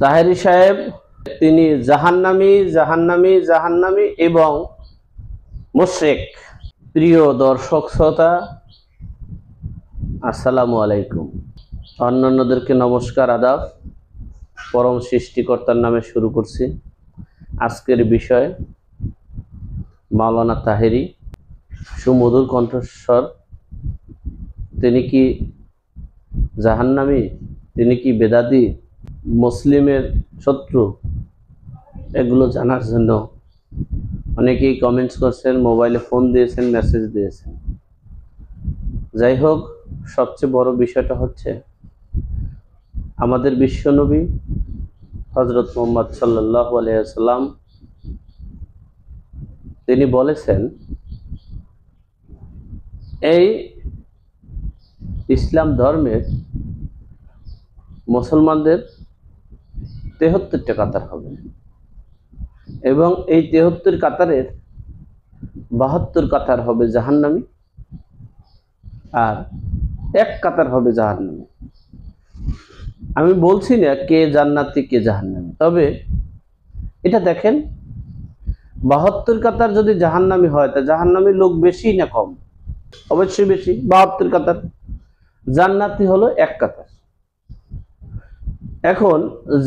তাহেরি সাহেব তিনি জাহান্নামী জাহান্নামী জাহান্নামী এবং মুশরিক। প্রিয় দর্শক শ্রোতা, আসসালামু আলাইকুম। অন্যান্যদেরকে নমস্কার, আদাব। পরম সৃষ্টিকর্তার নামে শুরু করছি। আজকের বিষয় মাওলানা তাহেরি, সুমধুর কণ্ঠস্বর। তিনি কি জাহান্নামী? তিনি কি বেদাতি, মুসলিমের শত্রু? এগুলো জানার জন্য অনেকেই কমেন্টস করছেন, মোবাইলে ফোন দিয়েছেন, মেসেজ দিয়েছেন। যাই হোক, সবচেয়ে বড় বিষয়টা হচ্ছে আমাদের বিশ্বনবী হযরত মুহাম্মদ সাল্লাল্লাহু আলাইহি ওয়াসাল্লাম তিনি বলেছেন, এই ইসলাম ধর্মের মুসলমানদের 73টা কাতার হবে এবং এই 73 কাতারের 72 কাতার হবে জাহান্নামী আর এক কাতার হবে জাহান্নামী। আমি বলছি না কে জান্নাতি কে জাহান্নামী, তবে এটা দেখেন 72 কাতার যদি জাহান্নামী হয় তা জাহান্নামী লোক বেশি না কম? অবশ্যই বেশি। 72 কাতার, জান্নাতি হলো এক কাতার। এখন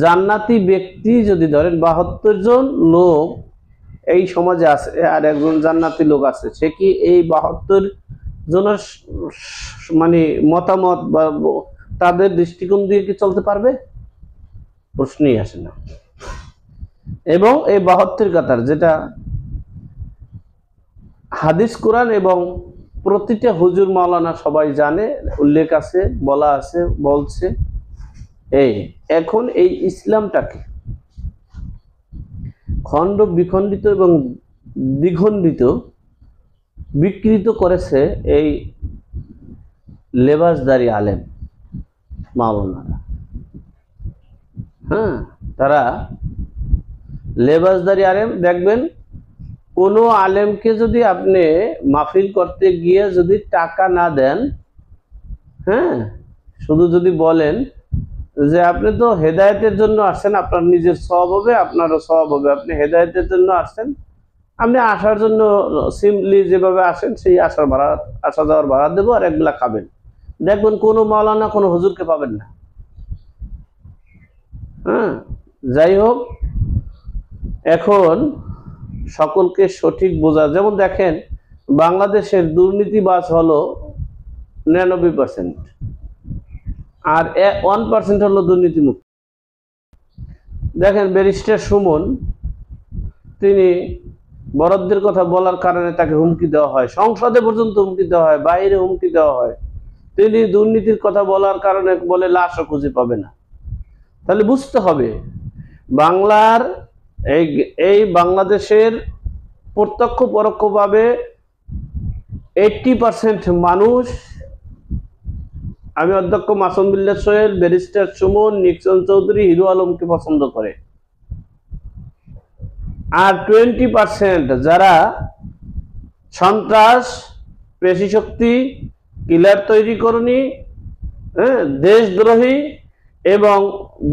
জান্নাতি ব্যক্তি যদি ধরেন 72 জন লোক এই সমাজে আছে আর একজন জান্নাতি লোক আছে, সে কি এই 72 জনের মানে মতামত বা তাদের দৃষ্টিকোণ দিয়ে কি চলতে পারবে? প্রশ্নই আসে না। এবং এই 72 কাতার, যেটা হাদিস কোরআন এবং প্রতিটা হুজুর মাওলানা সবাই জানে, উল্লেখ আছে, বলা আছে, বলছে। এই এখন এই ইসলামটাকে খণ্ড বিখণ্ডিত এবং দ্বিখণ্ডিত বিকৃত করেছে এই লেবাসদারি আলেম মাওলানারা। তারা লেবাসদারি আলেম। দেখবেন কোনো আলেমকে যদি আপনি মাহফিল করতে গিয়ে যদি টাকা না দেন, শুধু যদি বলেন যে আপনি তো হেদায়েতের জন্য আসছেন, আপনার নিজের সওয়াব হবে, আপনারও সওয়াব হবে, আপনি হেদায়েতের জন্য আসছেন, আপনি আসার জন্য সিম্পলি যেভাবে আসেন সেই আসা যাওয়ার ভাড়া দেবো আর একবেলা খাবেন, দেখবেন কোনো মাওলানা কোনো হুজুরকে পাবেন না। যাই হোক, এখন সকলকে সঠিক বোঝা, যেমন দেখেন বাংলাদেশের দুর্নীতিবাজ হলো 99% আর 1% হলো দুর্নীতিমুক্ত। দেখেন ব্যারিস্টার সুমন, তিনি বরাদ্দের কথা বলার কারণে তাকে হুমকি দেওয়া হয়, সংসদে পর্যন্ত হুমকি দেওয়া হয়, বাইরে হুমকি দেওয়া হয়। তিনি দুর্নীতির কথা বলার কারণে বলে লাশও খুঁজে পাবে না। তাহলে বুঝতে হবে বাংলার এই বাংলাদেশের প্রত্যক্ষ পরোক্ষভাবে 80% মানুষ, আমি অধ্যক্ষ মাসুম বিল্লাহ সোহেল, ব্যারিস্টার সুমন, নিক্সন চৌধুরী, হিরো আলমকে পছন্দ করে। আর 20% যারা সন্ত্রাস, পেশি শক্তি, কিলার তৈরি করনি, দেশদ্রোহী এবং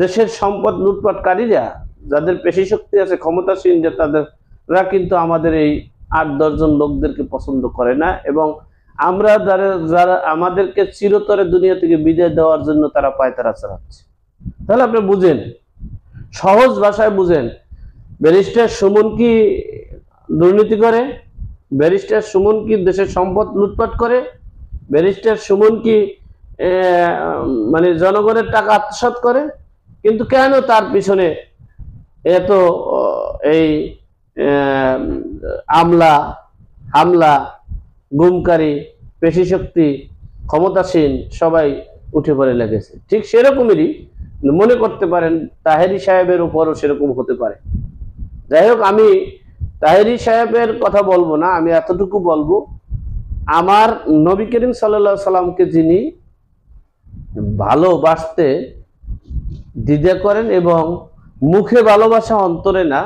দেশের সম্পদ লুটপাটকারীরা, যাদের পেশি শক্তি আছে, ক্ষমতাসীন, যে তাদেররা কিন্তু আমাদের এই 8-10 জন লোকদেরকে পছন্দ করে না এবং আমরা যারা আমাদেরকে চিরতরে দুনিয়া থেকে বিদায় দেওয়ার জন্য তারা পায়তারা চালাচ্ছে। তাহলে আপনি বুঝেন, সহজ ভাষায় বুঝেন, ব্যারিস্টার সুমন কি দুর্নীতি করে? ব্যারিস্টার সুমন কি দেশের সম্পদ লুটপাট করে? ব্যারিস্টার সুমন কি মানে জনগণের টাকা আত্মসাৎ করে? কিন্তু কেন তার পিছনে এত এই হামলা, গুমকারী, পেশি শক্তি, ক্ষমতাসীন সবাই উঠে পড়ে লেগেছে? ঠিক সেরকমই মনে করতে পারেন তাহেরি সাহেবের উপরও সেরকম হতে পারে। যাই হোক, আমি তাহেরি সাহেবের কথা বলবো না, আমি এতটুকু বলবো, আমার নবী করিম সাল্লাল্লাহু আলাইহি সাল্লামকে যিনি ভালোবাসতে দ্বিধা করেন এবং মুখে ভালোবাসা অন্তরে না,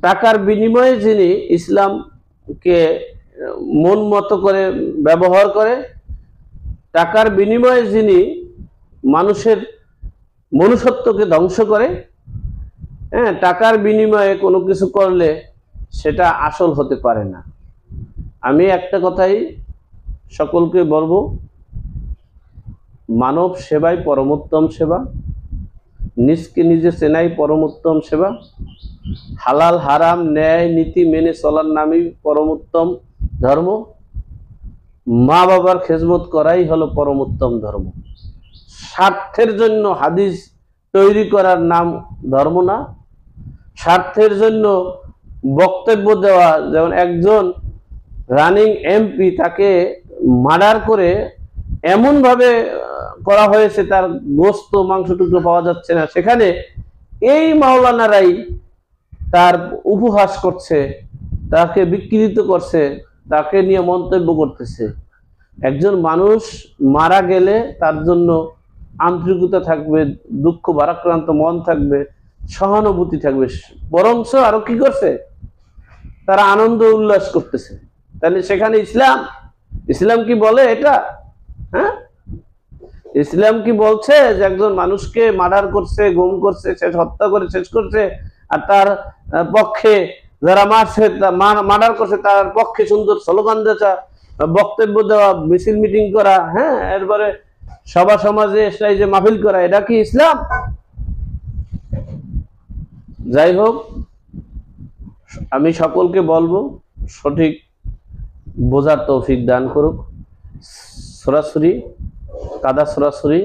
টাকার বিনিময়ে যিনি ইসলামকে মন মতো করে ব্যবহার করে, টাকার বিনিময়ে যিনি মানুষের মনুষ্যত্বকে ধ্বংস করে। হ্যাঁ, টাকার বিনিময়ে কোনো কিছু করলে সেটা আসল হতে পারে না। আমি একটা কথাই সকলকে বলবো, মানব সেবাই পরমোত্তম সেবা, নিজকে নিজে চেনাই পরমোত্তম সেবা, হালাল হারাম ন্যায় নীতি মেনে চলার নামই পরমোত্তম ধর্ম, মা বাবার খেজমত করাই হলো পরমোত্তম ধর্ম। স্বার্থের জন্য হাদিস তৈরি করার নাম ধর্ম না। স্বার্থের জন্য বক্তব্য দেওয়া, যেমন একজন রানিং এমপি, তাকে মার্ডার করে এমনভাবে করা হয়েছে তার গোস্ত মাংস টুকরো পাওয়া যাচ্ছে না, সেখানে এই মাওলানারাই তার উপহাস করছে, তাকে বিকৃত করছে, তাকে নিয়ে মন্তব্য করতেছে। একজন মানুষ মারা গেলে তার জন্য আন্তরিকতা থাকবে, দুঃখ ভারাক্রান্ত মন থাকবে, সহানুভূতি থাকবে, বরঞ্চ আরো কি করছে, তারা আনন্দ উল্লাস করতেছে। তাহলে সেখানে ইসলাম, ইসলাম কি বলে এটা? হ্যাঁ, ইসলাম কি বলছে যে একজন মানুষকে মার্ডার করছে, গুম করছে, শেষ হত্যা করে শেষ করছে, আর তার পক্ষে যারা মারছে, মার্ডার করছে তার পক্ষে সুন্দর স্লোগান দেওয়া, বক্তব্য দেওয়া, মিছিল মিটিং করা, হ্যাঁ, এরপরে সভা সমাজে যে মাহফিল করা, এটা কি ইসলাম? যাই হোক, আমি সকলকে বলবো সঠিক বোঝার তৌফিক দান করুক। সরাসরি কাদা সরাসরি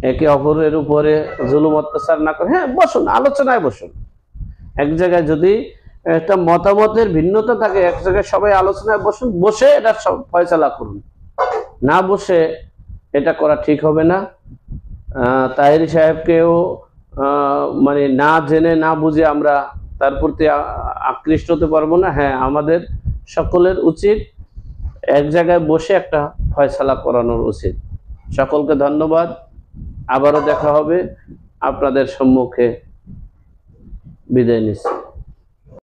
একে অপরের উপরে জুলুম অত্যাচার না করে, হ্যাঁ বসুন, আলোচনায় বসুন। এক জায়গায় যদি একটা মতামতের ভিন্নতা থাকে, এক জায়গায় সবাই আলোচনায় বসুন, বসে এটা সব ফয়সালা করুন। না বসে এটা করা ঠিক হবে না। তাহেরি সাহেবকেও মানে না জেনে না বুঝে আমরা তার প্রতি আকৃষ্ট হতে পারবো না। হ্যাঁ, আমাদের সকলের উচিত এক জায়গায় বসে একটা ফয়সালা করানোর উচিত। সকলকে ধন্যবাদ। আবারও দেখা হবে। আপনাদের সম্মুখে বিদায় নিচ্ছি।